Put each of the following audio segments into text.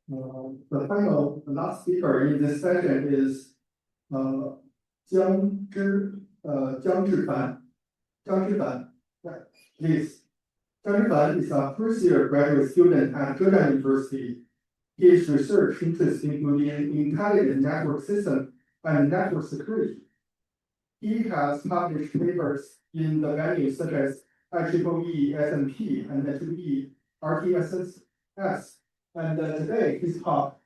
The last speaker in this session is Jiang Zhifan. Please. Jiang Zhifan is a first-year graduate student at Zhejiang University. His research interests include intelligent network system and network security. He has published papers in the venues such as IEEE SMP and IEEE RTSS. And today his talk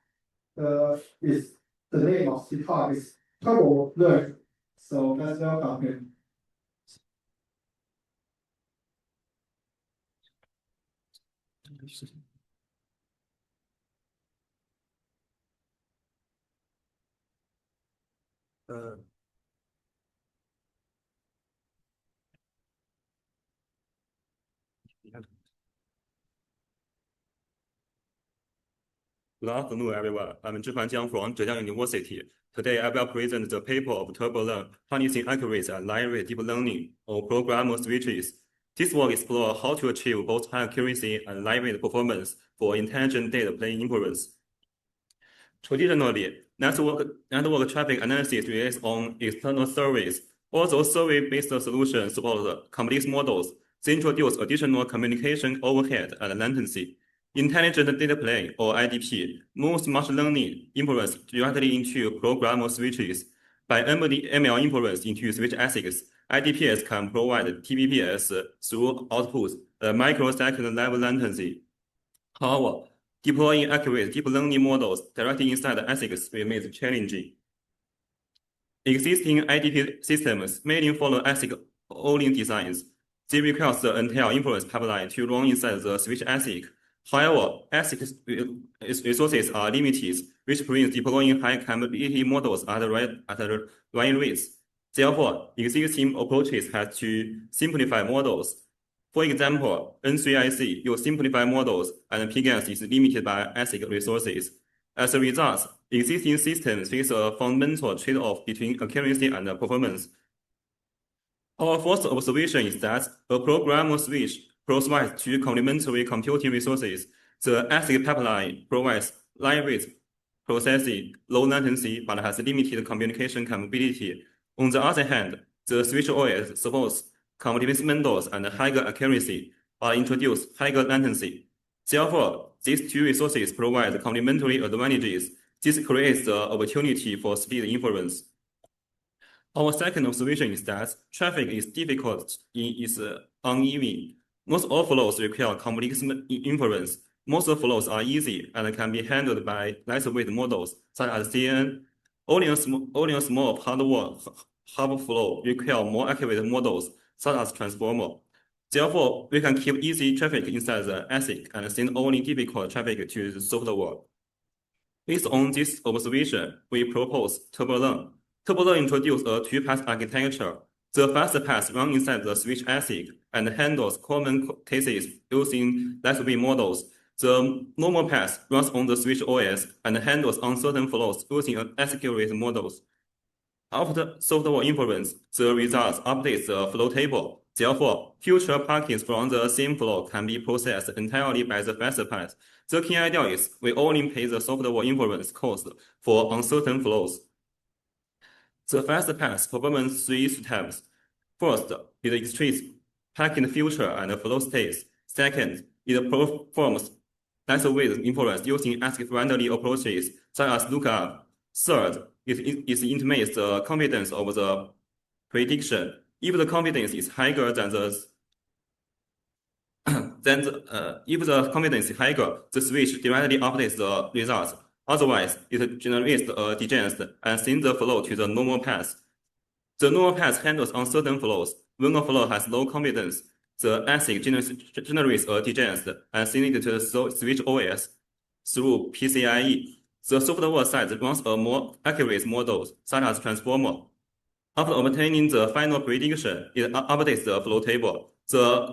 is the name of his talk is Turbolearn. So let's welcome him. Good afternoon, everyone. I'm Zhifan Jiang from Zhejiang University. Today, I will present the paper of Turbolearn, harnessing accurate and line-rate deep learning or programmable switches. This work explores how to achieve both high accuracy and line-rate performance for intelligent data plane inference. Traditionally, network traffic analysis relies on external surveys. Although survey-based solutions support complex models, they introduce additional communication overhead and latency. Intelligent data plane, or IDP, moves machine learning inference directly into programmable switches. By embedding ML inference into switch ASICs, IDPs can provide TPPs through outputs at microsecond level latency. However, deploying accurate deep learning models directly inside ASICs remains challenging. Existing IDP systems mainly follow ASIC-only designs. They require the entire inference pipeline to run inside the switch ASIC. However, ASIC resources are limited, which prevents deploying high-capability models at the right rates. Therefore, existing approaches have to simplify models. For example, N3IC uses simplified models, and PGAS is limited by ASIC resources. As a result, existing systems face a fundamental trade-off between accuracy and performance. Our first observation is that a programmable switch provides two complementary computing resources. The ASIC pipeline provides line-rate processing, low latency, but has limited communication capability. On the other hand, the switch OS supports complex models and higher accuracy, but introduce higher latency. Therefore, these two resources provide complementary advantages. This creates the opportunity for speed inference. Our second observation is that traffic is difficult in its uneven. Most overflows require complex inference. Most flows are easy and can be handled by lightweight models such as Zheng. Only a small hub flow require more accurate models such as transformer. Therefore, we can keep easy traffic inside the ASIC and send only difficult traffic to the software. Based on this observation, we propose Turbolearn. Turbolearn introduces a two-path architecture. The fast path runs inside the switch ASIC and handles common cases using lightweight models. The normal path runs on the switch OS and handles uncertain flows using accurate models. After software inference, the results update the flow table. Therefore, future packets from the same flow can be processed entirely by the fast path. The key idea is we only pay the software inference cost for uncertain flows. The fast path performs three steps. First, it extracts packet future and flow states. Second, it performs lightweight inference using ASIC-friendly approaches such as lookup. Third, it estimates the confidence of the prediction. If the confidence is higher than the switch directly updates the results. Otherwise, it generates a degeneracy and sends the flow to the normal path. The normal path handles uncertain flows. When a flow has low confidence, the ASIC generates a degeneracy and sends it to the switch OS through PCIe. The software side runs a more accurate model, such as transformer. After obtaining the final prediction, it updates the flow table.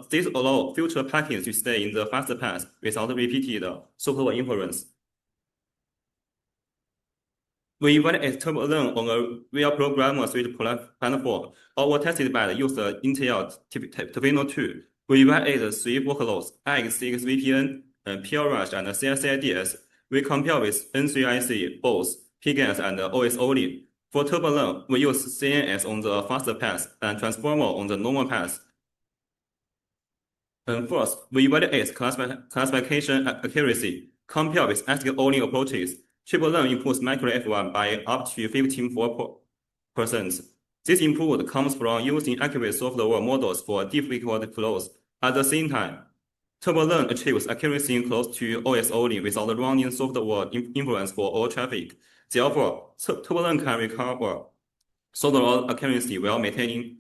This allows future packets to stay in the fast path without repeated software inference. We evaluate Turbolearn on a real programmable switch platform. Our tested bed used Intel Twino 2. We evaluate three workloads: X6 VPN, PRUsh, and CSIDS. we compare with N3IC, both PGAS and OS only. For Turbolearn, we use CNS on the faster path and Transformer on the normal path. And first, we evaluate classification accuracy. Compare with ASIC-only approaches, Turbolearn improves micro F1 by up to 15.4%. This improvement comes from using accurate software models for difficult flows. At the same time, Turbolearn achieves accuracy close to OS only without running software influence for all traffic. Therefore, Turbolearn can recover software accuracy while maintaining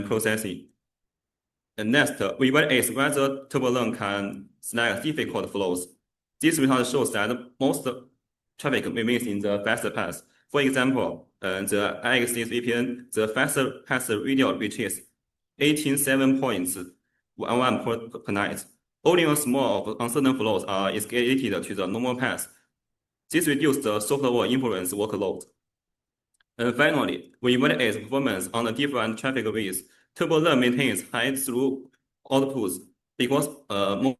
processing. And next, we evaluate whether Turbolearn can select difficult flows. This result shows that most traffic remains in the faster path. For example, the IX6 VPN, the faster path radio reaches 18.7.11 per night. Only a small of uncertain flows are escalated to the normal path. This reduces the software influence workload. And finally, we evaluate performance on the different traffic ways. Turbolearn maintains high through outputs because more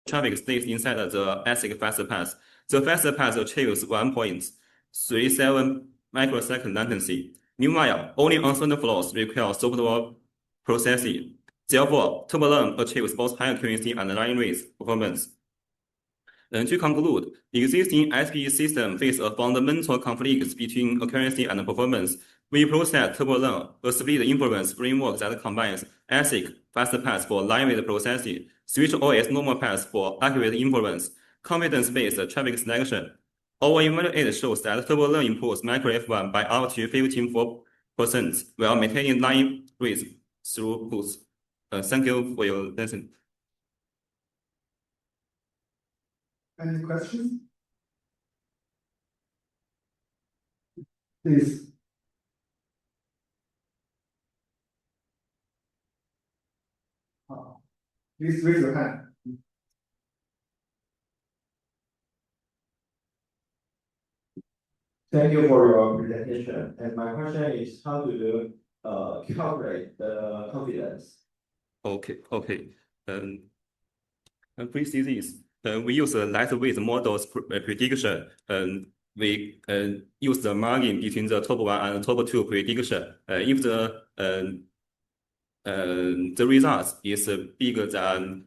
traffic stays inside the ASIC faster path. The faster path achieves 1.37 microsecond latency. Meanwhile, only uncertain flows require software processing. Therefore, Turbolearn achieves both high accuracy and line rate performance. And to conclude, existing SPE system face a fundamental conflict between accuracy and performance. We process Turbolearn, a split inference framework that combines ASIC faster path for line rate processing, switch OS normal path for accurate inference, confidence-based traffic selection. Our evaluation shows that Turbolearn improves micro F1 by up to 15.4% while maintaining line rate throughputs. Thank you for your attention. Any questions? Please. Please raise your hand. Thank you for your presentation. And my question is, how do you calculate the confidence? Okay. Please see this. We use a lightweight models prediction. We use the margin between the top 1 and top 2 prediction. If the result is bigger than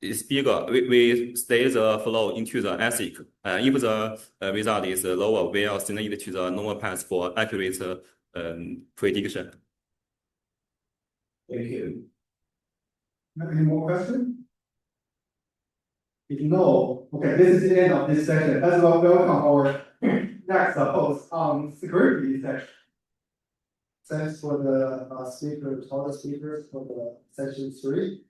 is bigger, we stay the flow into the ASIC. If the result is lower, we will send it to the normal path for accurate prediction. Thank you. Any more questions? If no, okay, this is the end of this session. Let's welcome our next host on security section. Thanks for the speakers, all the speakers for the session 3.